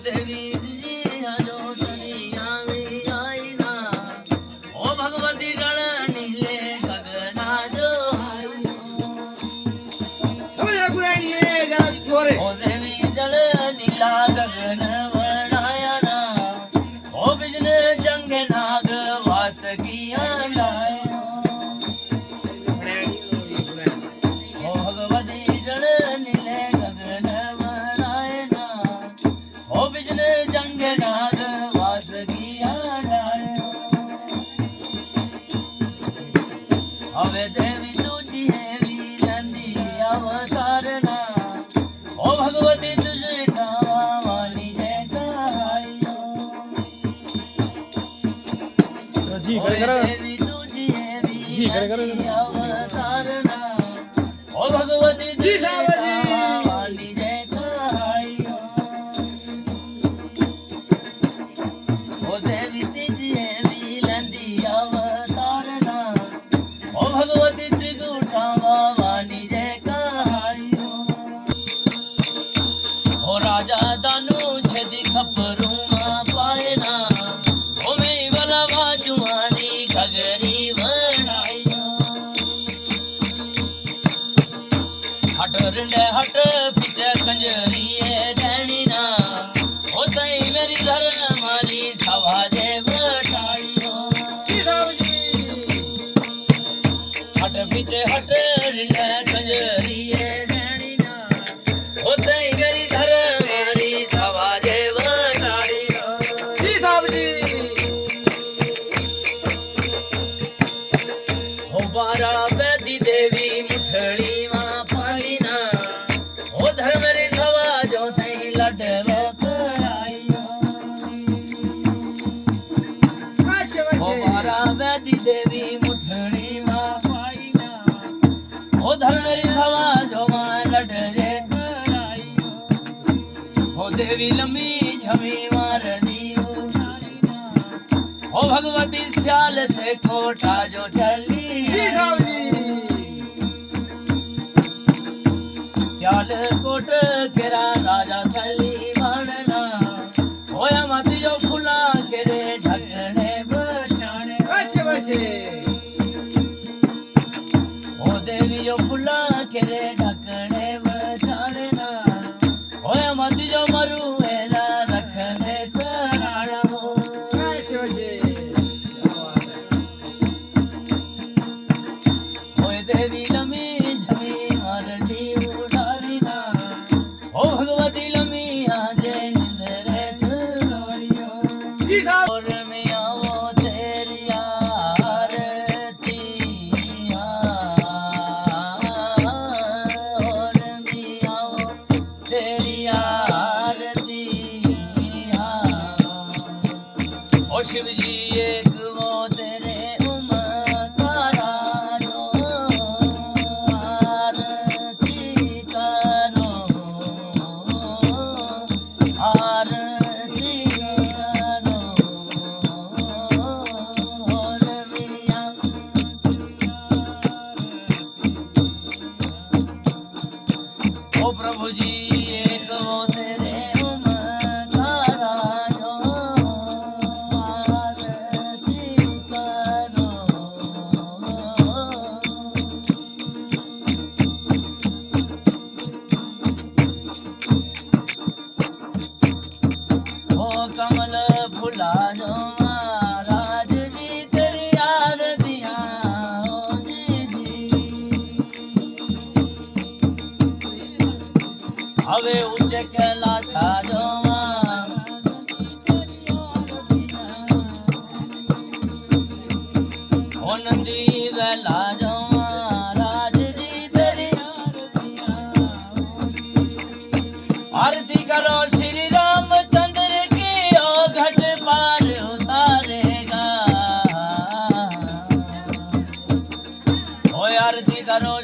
देवी जी हजो सनिया में आई ना ओ भगवती गण नीले गगना जो ओ देवी जल नीला गगन बनाया ना ओ बिजन जंग नाग वास किया लाया ओ भगवती जल नीले गगन बनाया ना ओ बिजन जंग नाग वास किया लाया હવે દેવી તુજી હેવી લંદી અવતારના ओ भगवती तुझे गावानी जय गायो जी करे देवी तुझी हेवी अवतारना ओ भगवती तुझे गावानी जय गायो ओ देवी तुझी हेवी लंदी अवतारना ओ भगवती त्रिगुण गावानी जय गायो ओ राजा दानु छेदी खपरू पाए ना ओ में वाला बाजुआनी खगरी बनाई हट रिंडे हट पीछे कंजरी डैनी ना ओ तई मेरी घर मारी सवाजे बटाई हट पीछे हट रिंडे कंजरी डैनी ना ओ तई मेरी घर मारी सवाजे बटाई जी साहब जी ओ बारा बैदी देवी मुठड़ी मां पाली ना ओ धर्म री सवा जो तई लडरो करायो ओ बारा बैदी देवी मुठड़ी मां पाली ना ओ धर्म री सवा जो मां लडरे करायो ओ देवी लंबी झमी मार दियो ओ भगवती स्याल से कोटा जो चली जी साहब जी स्याल कोट केरा राजा सली बनना होया मत जो फुला केरे ढकने बचाने बस ओ देवी जो फुला केरे ढकने बचाने ना होया मत जो मरू एला रखने सराणा ओए देवी लमी झमी मारती उठारी ना ओ भगवती लमी आजे निंदरे सुरियो जी साहब और में आओ तेरी आरती और में आओ तेरी आरती ओ शिव जी एक वो तेरे ओ प्रभु जी एक वो तेरे उमकारा जो आरती करो ओ कमल फुला जो महाराज जी तेरी आरतियां ओ जी હવે ઉચકેલા છાજોમાં ઓ નંદી વેલા જોમાં રાજજી તેરી આરતી કરો શ્રી રામચंद्र की ओ घट पार उतारेगा ओ आरती करो